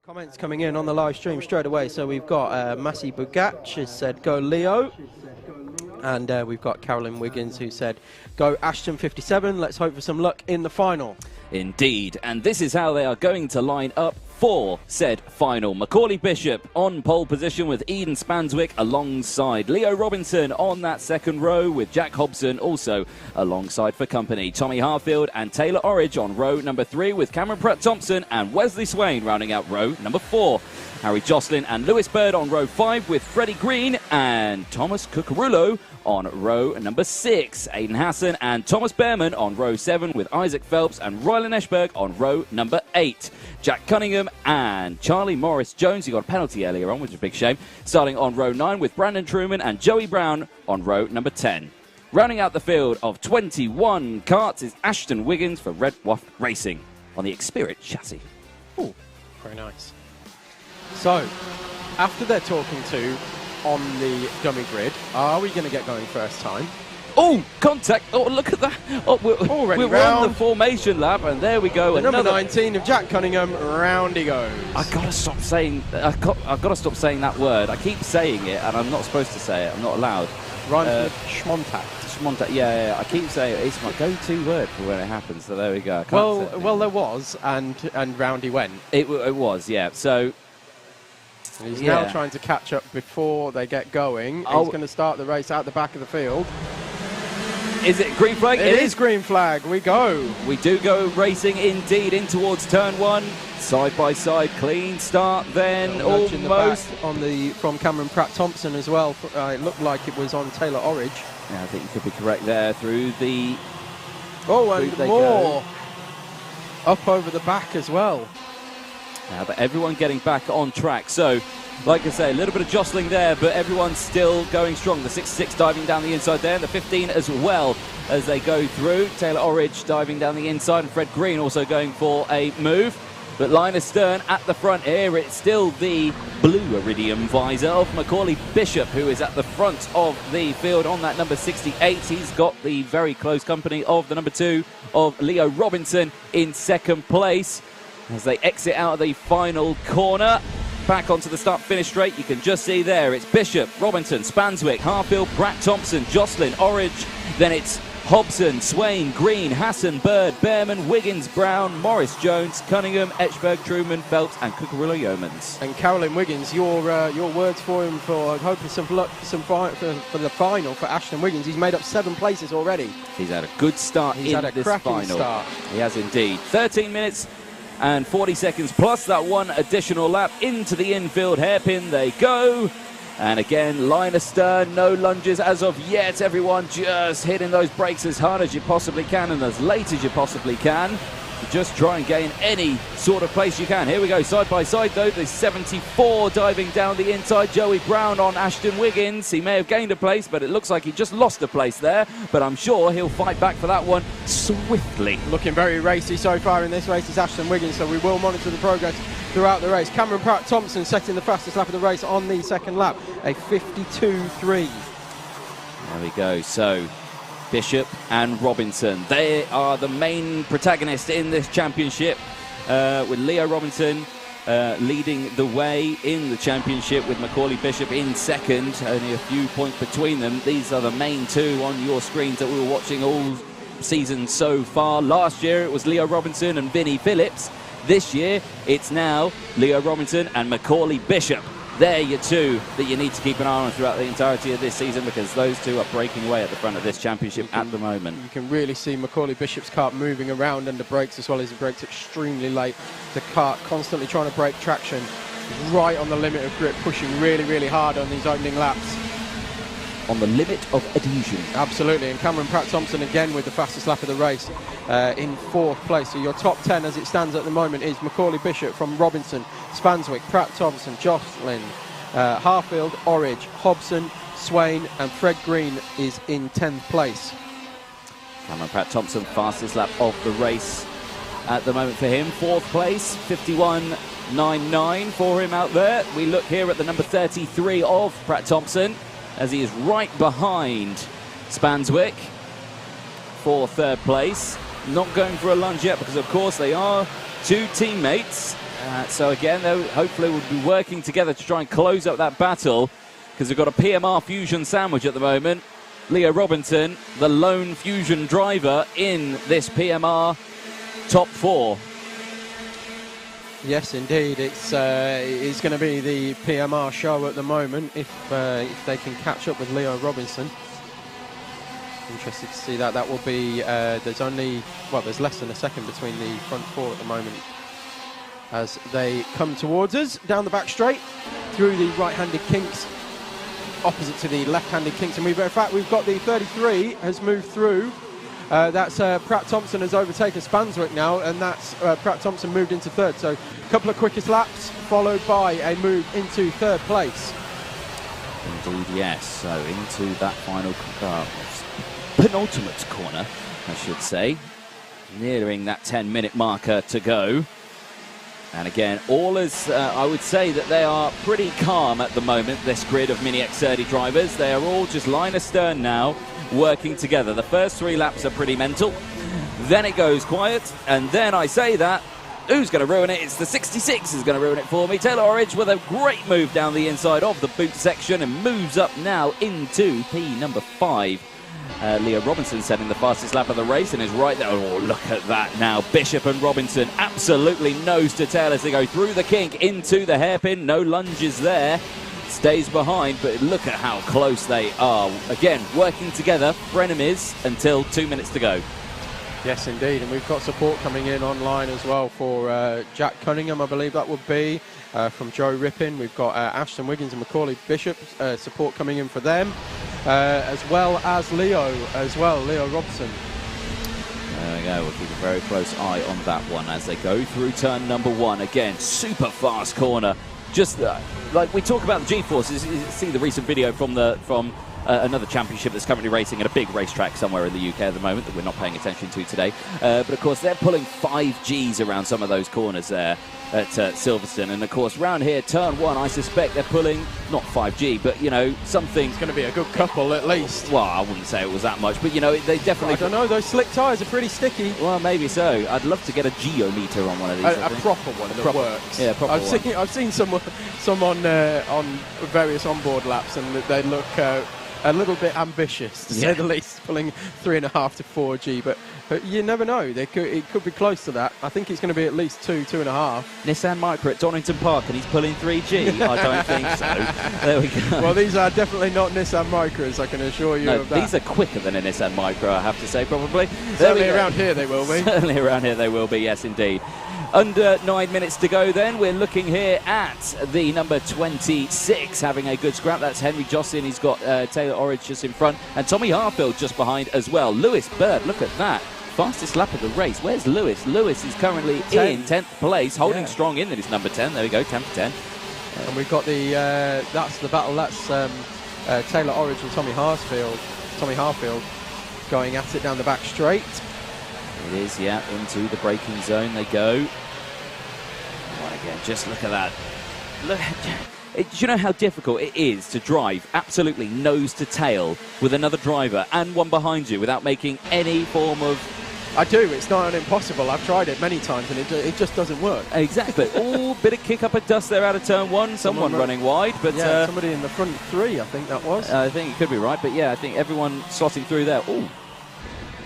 Comments coming in on the live stream straight away. So we've got Hassi Messaoud who said go Leo, and we've got Carolyn Wiggins who said go Ashton 57. Let's hope for some luck in the final. Indeed, and this is how they are going to line up for said final. Macaulay Bishop on pole position with Eden Spanswick alongside Leo Robinson on that second row with Jack Hobson also alongside for company. Tommy Harfield and Taylor Orridge on row number 3 with Cameron Pratt-Thompson and Wesley Swain rounding out row number 4. Harry Jocelyn and Lewis Bird on row 5 with Freddie Green and Thomas Cucurullo on row number 6. Aidan Hassan and Thomas Behrman on row 7 with Isaac Phelps and Rylan Eschberg on row number 8. Jack Cunningham and Charlie Morris-Jones, who got a penalty earlier on, which is a big shame, starting on row 9 with Brandon Truman and Joey Brown on row number 10. Rounding out the field of 21 karts is Ashton Wiggins for Red Waft Racing on the X30 chassis. Oh, very nice. So, after they're talking to on the dummy grid, are we going to get going first time? Oh, contact. Oh, look at that. Oh, we're on the formation lap, and there we go. The number 19 of Jack Cunningham, round he goes. I've got to stop saying that word. I keep saying it, and I'm not supposed to say it. I'm not allowed. Rhymes with schmontact. Schmontact, yeah. I keep saying it. It's my go-to word for when it happens, so there we go. Well, there was, and round he went. It was, yeah. So... he's now trying to catch up before they get going. He's going to start the race out the back of the field. Is it green flag? It is green flag. We go. We do go racing indeed in towards turn 1. Side by side, clean start then almost. From Cameron Pratt-Thompson as well. It looked like it was on Taylor Orridge. Yeah, I think you could be correct there through the... Oh, and more. Up over the back as well. Yeah, but everyone getting back on track. So, like I say, a little bit of jostling there, but everyone's still going strong. The 66 diving down the inside there, and the 15 as well as they go through. Taylor Orridge diving down the inside, and Fred Green also going for a move. But Linus Stern at the front here. It's still the blue iridium visor of Macaulay Bishop, who is at the front of the field on that number 68. He's got the very close company of the number 2 of Leo Robinson in second place. As they exit out of the final corner, back onto the start-finish straight, you can just see there, it's Bishop, Robinson, Spanswick, Harfield, Pratt-Thompson, Jocelyn, Orridge, then it's Hobson, Swain, Green, Hassan, Bird, Behrman, Wiggins, Brown, Morris-Jones, Cunningham, Eschberg, Truman, Phelps and Cucurullo Yeomans. And Carolyn Wiggins, your words for him for hoping some luck for the final for Ashton Wiggins. He's made up 7 places already. He's had a good start in this final. He's had a cracking start. He has indeed. 13 minutes and 40 seconds plus that one additional lap into the infield hairpin they go. And again, Linus Stern, no lunges as of yet. Everyone just hitting those brakes as hard as you possibly can and as late as you possibly can to just try and gain any sort of place you can. Here we go, side by side though. The 74 diving down the inside. Joey Brown on Ashton Wiggins. He may have gained a place, but it looks like he just lost a place there. But I'm sure he'll fight back for that one swiftly. Looking very racy so far in this race is Ashton Wiggins, so we will monitor the progress throughout the race. Cameron Pratt-Thompson setting the fastest lap of the race on the second lap, a 52.3. There we go. So Bishop and Robinson, they are the main protagonists in this championship, with Leo Robinson leading the way in the championship with Macaulay Bishop in second, only a few points between them. These are the main 2 on your screens that we were watching all season so far. Last year it was Leo Robinson and Vinnie Phillips. This year it's now Leo Robinson and Macaulay Bishop. They're your 2 that you need to keep an eye on throughout the entirety of this season, because those 2 are breaking away at the front of this championship at the moment. You can really see Macaulay Bishop's kart moving around under brakes as well as he brakes extremely late. The kart constantly trying to break traction, right on the limit of grip, pushing really, really hard on these opening laps. On the limit of adhesion. Absolutely, and Cameron Pratt-Thompson again with the fastest lap of the race in 4th place. So your top 10 as it stands at the moment is Macaulay Bishop from Robinson, Spanswick, Pratt-Thompson, Jocelyn, Harfield, Orridge, Hobson, Swain and Fred Green is in 10th place. Cameron Pratt-Thompson, fastest lap of the race at the moment for him. 4th place, 51.99 for him out there. We look here at the number 33 of Pratt-Thompson, as he is right behind Spanswick for 3rd place. Not going for a lunge yet because, of course, they are 2 teammates. So again, though, hopefully we'll be working together to try and close up that battle, because we've got a PMR Fusion sandwich at the moment. Leo Robinson, the lone Fusion driver in this PMR top 4. Yes, indeed. It's going to be the PMR show at the moment if they can catch up with Leo Robinson. Interested to see that. That will be, there's less than a second between the front 4 at the moment as they come towards us down the back straight through the right-handed kinks opposite to the left-handed kinks. And in fact, we've got the 33 has moved through. That's Pratt Thompson has overtaken Spanswick now, and that's Pratt Thompson moved into 3rd. So a couple of quickest laps followed by a move into 3rd place. Indeed, yes. So into that final penultimate corner, I should say. Nearing that 10-minute marker to go. And again, all is, I would say that they are pretty calm at the moment, this grid of Mini X30 drivers. They are all just line astern now, working together. The first 3 laps are pretty mental. Then it goes quiet, and then I say that, who's going to ruin it? It's the 66 who's going to ruin it for me. Taylor Orridge with a great move down the inside of the boot section and moves up now into P number 5. Leo Robinson setting the fastest lap of the race and is right there. Oh, look at that now. Bishop and Robinson absolutely nose to tail as they go through the kink into the hairpin. No lunges there. Stays behind, but look at how close they are. Again, working together, frenemies until 2 minutes to go. Yes, indeed. And we've got support coming in online as well for Jack Cunningham, I believe that would be, from Joe Rippin. We've got Ashton Wiggins and Macaulay Bishop support coming in for them, as well as Leo Robson. There we go. We'll keep a very close eye on that one as they go through turn number 1. Again, super fast corner. Just like we talk about the G-forces, you see the recent video from another championship that's currently racing at a big racetrack somewhere in the UK at the moment that we're not paying attention to today. But of course, they're pulling 5 Gs around some of those corners there at Silverstone. And of course, round here, turn 1, I suspect they're pulling not 5G, but you know, something. It's going to be a good couple at least. Well, I wouldn't say it was that much, but you know, they definitely. I don't know. Those slick tyres are pretty sticky. Well, maybe so. I'd love to get a geometer on one of these. A proper one that works. Yeah, proper one. I've seen some on various onboard laps, and they look a little bit ambitious, to say the least, pulling 3.5 to 4G, but you never know. It could be close to that. I think it's going to be at least 2.5. Nissan Micra at Donington Park, and he's pulling 3G? I don't think so. There we go. Well, these are definitely not Nissan Micras, I can assure you of that. These are quicker than a Nissan Micra, I have to say, probably. Certainly around here they will be. Certainly around here they will be, yes, indeed. Under 9 minutes to go then. We're looking here at the number 26 having a good scrap. That's Henry Jocelyn. He's got Taylor Orridge just in front and Tommy Harfield just behind as well. Lewis Bird, look at that. Fastest lap of the race. Where's Lewis? Lewis is currently in 10th place, holding strong in. That is number 10. There we go, 10 for 10. And we've got the, that's the battle. That's Taylor Orridge and Tommy Harfield going at it down the back straight. It is, yeah, into the braking zone they go. Right, again, just look at that. Look, do you know how difficult it is to drive absolutely nose to tail with another driver and one behind you without making any form of... I do. It's not an impossible. I've tried it many times and it just doesn't work. Exactly. Oh, bit of kick up and dust there out of turn 1. Someone running wide, but yeah, somebody in the front 3, I think that was. I think it could be right, but yeah, I think everyone slotting through there. Oh,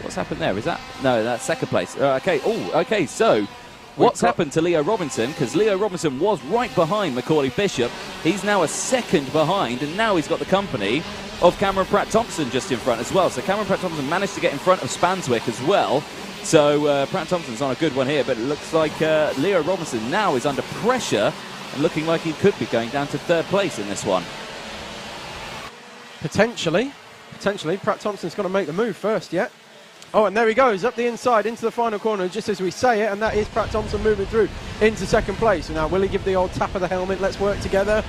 what's happened there? Is that... No, that's second place. Okay. Oh, okay, so... What's happened to Leo Robinson? Because Leo Robinson was right behind Macaulay Bishop. He's now a second behind, and now he's got the company of Cameron Pratt-Thompson just in front as well. So Cameron Pratt-Thompson managed to get in front of Spanswick as well. So Pratt-Thompson's on a good one here, but it looks like Leo Robinson now is under pressure and looking like he could be going down to 3rd place in this one. Potentially. Pratt-Thompson's got to make the move first yet. Oh, and there he goes, up the inside into the final corner, just as we say it, and that is Pratt Thompson moving through into 2nd place. Now, will he give the old tap of the helmet, let's work together?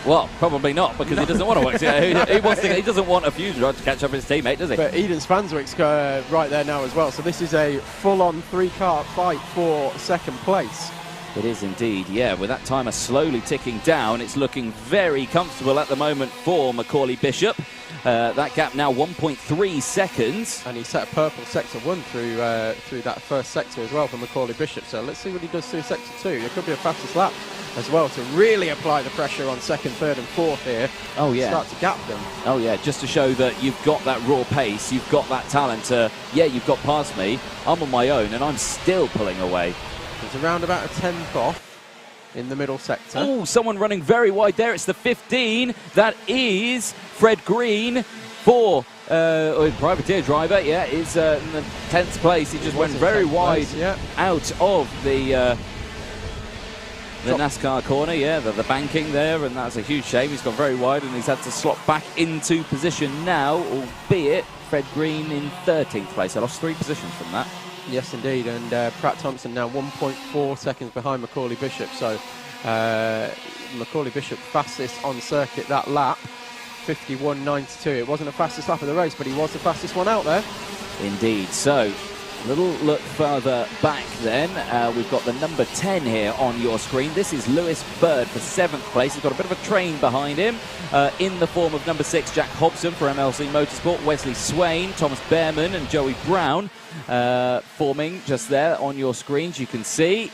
Well, probably not, because he doesn't want to work together. He doesn't want a Fusion driver to catch up his teammate, does he? But Eden Spanswick's right there now as well, so this is a full-on 3-car fight for 2nd place. It is indeed, yeah. With that timer slowly ticking down, it's looking very comfortable at the moment for Macaulay Bishop. That gap now 1.3 seconds. And he set a purple sector 1 through that first sector as well for Macaulay Bishop. So let's see what he does through sector 2. There could be a fastest lap as well to really apply the pressure on second, third and fourth here. Oh yeah. Start to gap them. Oh yeah, just to show that you've got that raw pace, you've got that talent to, yeah, you've got past me, I'm on my own and I'm still pulling away. It's around about a 10th off in the middle sector. Oh, someone running very wide there. It's the 15. That is Fred Green for privateer driver. Yeah, is in the 10th place. He just went very wide out of the NASCAR corner, yeah, the banking there, and that's a huge shame. He's gone very wide and he's had to slot back into position now, albeit Fred Green in 13th place. I lost 3 positions from that. Yes, indeed, and Pratt Thompson now 1.4 seconds behind Macaulay Bishop. So Macaulay Bishop fastest on circuit that lap, 51.92. It wasn't the fastest lap of the race, but he was the fastest one out there. Indeed. So a little look further back then. We've got the number 10 here on your screen. This is Lewis Bird for 7th place. He's got a bit of a train behind him in the form of number 6, Jack Hobson for MLC Motorsport, Wesley Swain, Thomas Behrman and Joey Brown forming just there on your screens. You can see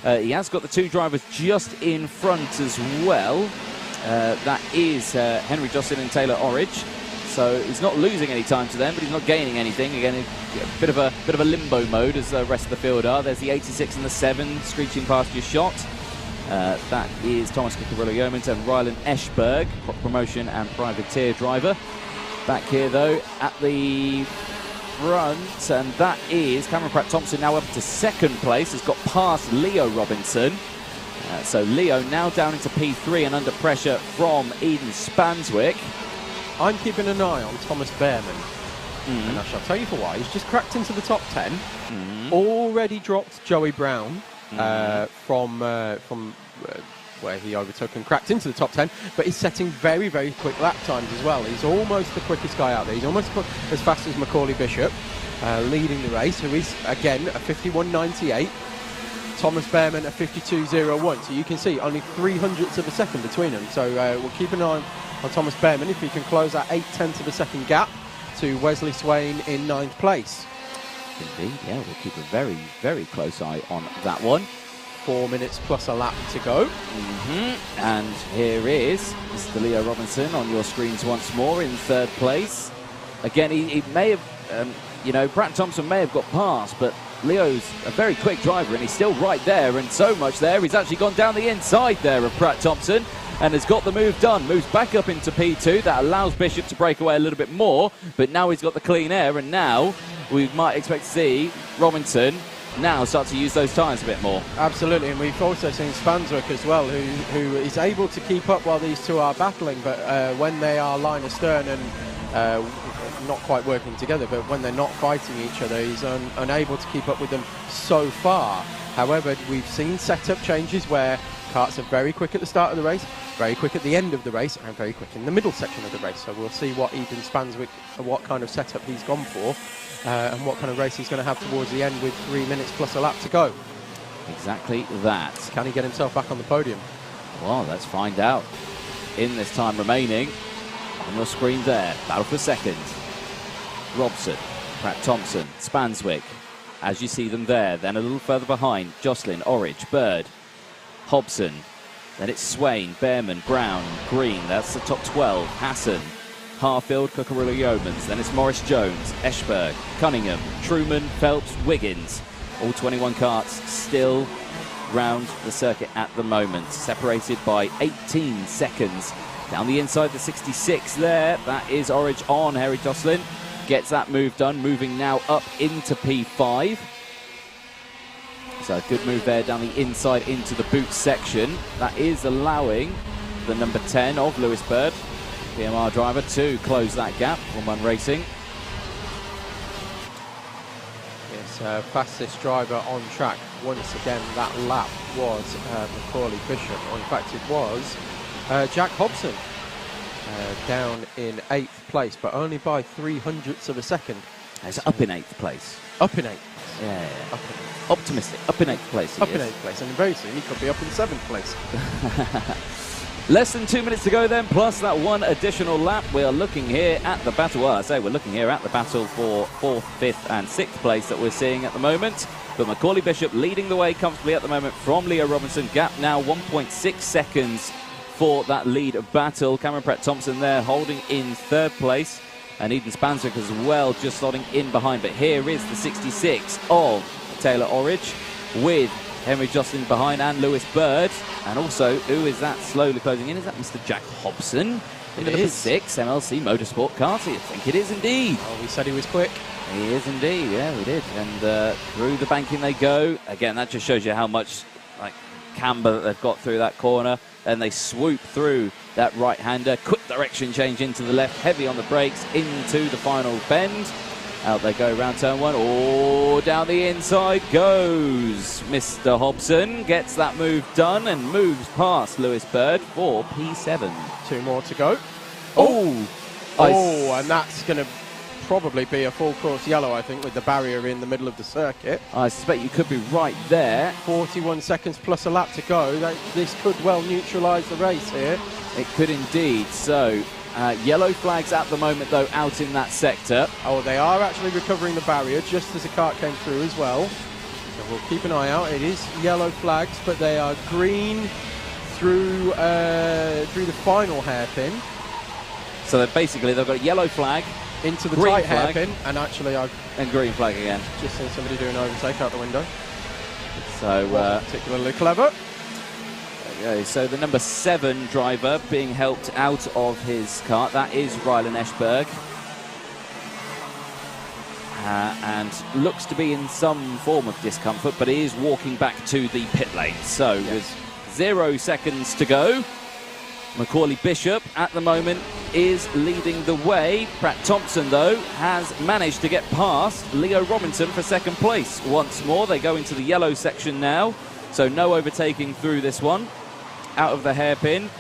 he has got the 2 drivers just in front as well. That is Henry Jocelyn and Taylor Orridge. So he's not losing any time to them, but he's not gaining anything. Again, a bit of a limbo mode as the rest of the field are. There's the 86 and the 7 screeching past your shot. That is Thomas Cucarillo-Yeomans and Rylan Eschberg, promotion and privateer driver. Back here though at the front, and that is Cameron Pratt Thompson now up to 2nd place. Has got past Leo Robinson. So Leo now down into P3 and under pressure from Eden Spanswick. I'm keeping an eye on Thomas Behrman, and I shall tell you for why. He's just cracked into the top 10, already dropped Joey Brown from where he overtook and cracked into the top 10, but he's setting very, very quick lap times as well. He's almost the quickest guy out there. He's almost as fast as Macaulay Bishop, leading the race, who is, again, a 51.98. Thomas Behrman a 52.01. So you can see only 0.03 of a second between them. So we'll keep an eye on Thomas Behrman if he can close that 0.8 of a second gap to Wesley Swain in 9th place. Indeed, yeah, we'll keep a very, very close eye on that one. 4 minutes plus a lap to go. And here is Mr. Leo Robinson on your screens once more in 3rd place. Again, he may have, you know, Pratt Thompson may have got past, but Leo's a very quick driver and he's still right there, and so much there. He's actually gone down the inside there of Pratt Thompson and has got the move done. Moves back up into P2. That allows Bishop to break away a little bit more, but now he's got the clean air, and now we might expect to see Robinson now start to use those tyres a bit more. Absolutely, and we've also seen Spanswick as well, who is able to keep up while these two are battling, but when they are line astern and not quite working together, but when they're not fighting each other, he's unable to keep up with them so far. However, we've seen setup changes where karts are very quick at the start of the race, very quick at the end of the race, and very quick in the middle section of the race. So we'll see what Eden Spanswick, what kind of setup he's gone for, and what kind of race he's going to have towards the end with 3 minutes plus a lap to go. Exactly that. Can he get himself back on the podium? Well, let's find out in this time remaining. On your screen there, battle for second. Robson, Pratt Thompson, Spanswick, as you see them there. Then a little further behind, Jocelyn, Orridge, Bird, Hobson. Then it's Swain, Behrman, Brown, Green. That's the top 12. Hassan, Harfield, Cucarillo-Yeomans. Then it's Morris Jones, Eschberg, Cunningham, Truman, Phelps, Wiggins. All 21 karts still round the circuit at the moment, separated by 18 seconds. Down the inside, the 66 there. That is Orridge on Harry Jocelyn. Gets that move done, moving now up into P5. So a good move there down the inside into the boot section. That is allowing the number 10 of Lewis Bird, PMR driver, to close that gap. 1-1 Racing. Yes, fastest driver on track. Once again, that lap was Macaulay Bishop. Or in fact, it was Jack Hobson. Down in 8th place, but only by 0.03 of a second. It's up in 8th place. Up in 8th. Yeah. Up in 8th. optimistic. Up in 8th place. Up in 8th place, and very soon he could be up in 7th place. Less than 2 minutes to go then, plus that one additional lap. We are looking here at the battle. Well, I say we're looking here at the battle for 4th, 5th and 6th place that we're seeing at the moment. But Macaulay Bishop leading the way comfortably at the moment from Leo Robinson. Gap now 1.6 seconds for that lead battle. Cameron Pratt-Thompson there holding in 3rd place. And Eden Spanswick as well, just slotting in behind. But here is the 66 of Taylor Orridge with Henry Jocelyn behind and Lewis Bird. And also, who is that slowly closing in? Is that Mr. Jack Hobson? Number 6, MLC Motorsport Karty. I think it is indeed. Oh, we said he was quick. He is indeed, yeah, we did. And through the banking they go. Again, that just shows you how much camber that they've got through that corner. And they swoop through that right-hander. Quick direction change into the left, heavy on the brakes, into the final bend. Out they go around turn 1. Oh, down the inside goes Mr. Hobson. Gets that move done and moves past Lewis Bird for P7. 2 more to go. Oh, and that's going to probably be a full course yellow, I think, with the barrier in the middle of the circuit. I suspect you could be right there. 41 seconds plus a lap to go. This could well neutralise the race here. It could indeed. So, yellow flags at the moment, though, out in that sector. Oh, they are actually recovering the barrier just as the kart came through as well. So we'll keep an eye out. It is yellow flags, but they are green through the final hairpin. So they've got a yellow flag into the green tight flag, hairpin, and actually I've green flag again. Just seen somebody do an overtake out the window. So particularly clever. Okay, so the number 7 driver being helped out of his kart, that is Rylan Eschberg. And looks to be in some form of discomfort, but he is walking back to the pit lane. So with 0 seconds to go, Macaulay Bishop at the moment is leading the way. Pratt-Thompson, though, has managed to get past Leo Robinson for 2nd place. Once more, they go into the yellow section now, so no overtaking through this one. Out of the hairpin,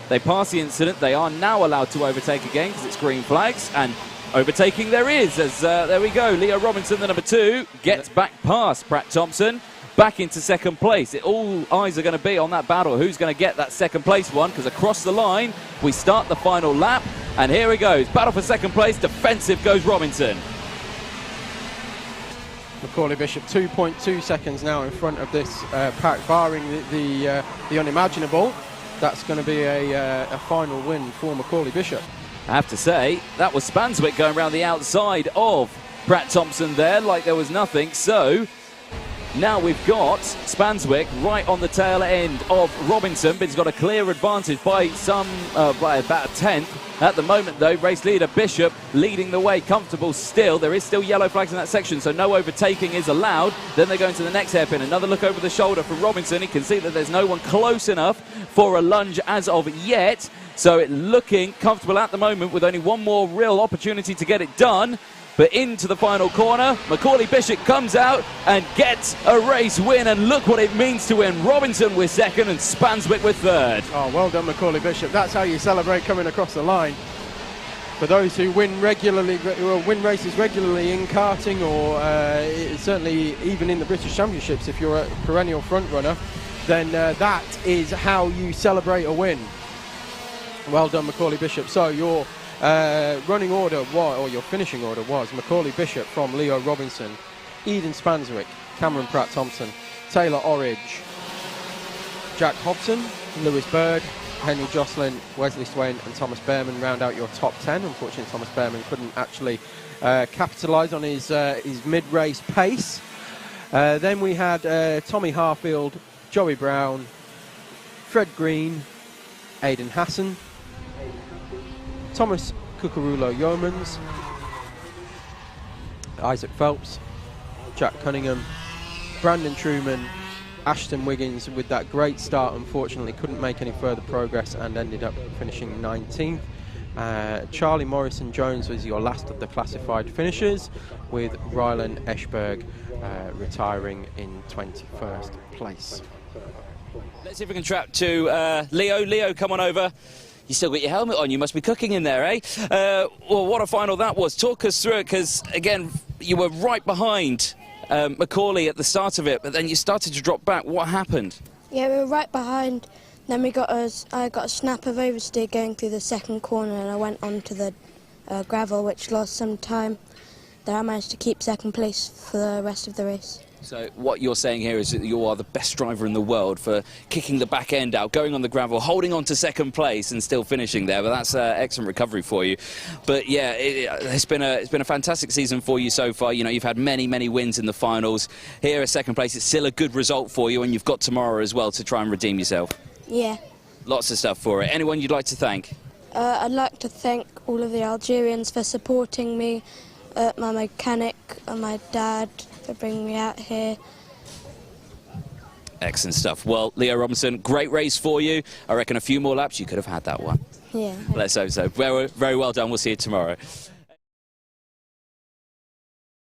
they pass the incident. They are now allowed to overtake again because it's green flags, and overtaking there is, as there we go. Leo Robinson, the number 2, gets back past Pratt-Thompson. Back into 2nd place. All eyes are going to be on that battle. Who's going to get that 2nd place one? Because across the line, we start the final lap. And here he goes. Battle for 2nd place. Defensive goes Robinson. Macaulay Bishop 2.2 seconds now in front of this pack, barring the unimaginable. That's going to be a final win for Macaulay Bishop. I have to say, that was Spanswick going around the outside of Pratt-Thompson there like there was nothing. So now we've got Spanswick right on the tail end of Robinson, but he's got a clear advantage by by about a tenth. At the moment, though, race leader Bishop leading the way, comfortable still. There is still yellow flags in that section, so no overtaking is allowed. Then they go into the next hairpin. Another look over the shoulder from Robinson. He can see that there's no one close enough for a lunge as of yet. So it looking comfortable at the moment with only one more real opportunity to get it done. But into the final corner, Macaulay Bishop comes out and gets a race win, and look what it means to win. Robinson with 2nd and Spanswick with 3rd. Oh, well done, Macaulay Bishop. That's how you celebrate coming across the line. For those who win races regularly in karting, or certainly even in the British Championships, if you're a perennial front runner, then that is how you celebrate a win. Well done, Macaulay Bishop. So your running order or your finishing order was Macaulay Bishop from Leo Robinson, Eden Spanswick, Cameron Pratt-Thompson, Taylor Orridge, Jack Hobson, Lewis Bird, Henry Jocelyn, Wesley Swain and Thomas Behrman round out your top 10. Unfortunately, Thomas Behrman couldn't actually capitalise on his mid-race pace. Then we had Tommy Harfield, Joey Brown, Fred Green, Aidan Hassan, Thomas Cucurulo Yeomans, Isaac Phelps, Jack Cunningham, Brandon Truman, Ashton Wiggins with that great start. Unfortunately couldn't make any further progress and ended up finishing 19th. Charlie Morrison-Jones was your last of the classified finishers, with Rylan Eschberg retiring in 21st place. Let's see if we can trap to Leo. Leo, come on over. You still got your helmet on. You must be cooking in there, eh? Well, what a final that was. Talk us through it, because, again, you were right behind Macaulay at the start of it, but then you started to drop back. What happened? Yeah, we were right behind. Then I got a snap of oversteer going through the second corner, and I went onto the gravel, which lost some time. Then I managed to keep second place for the rest of the race. So what you're saying here is that you are the best driver in the world for kicking the back end out, going on the gravel, holding on to second place and still finishing there. But that's excellent recovery for you. But yeah, it's been a fantastic season for you so far. You know, you've had many wins in the finals. Here at second place, it's still a good result for you, and you've got tomorrow as well to try and redeem yourself. Yeah. Lots of stuff for it. Anyone you'd like to thank? I'd like to thank all of the Algerians for supporting me, my mechanic and my dad for bringing me out here. Excellent stuff. Well, Leo Robinson, great race for you. I reckon a few more laps you could have had that one. Yeah. Let's hope so. Very well done. We'll see you tomorrow.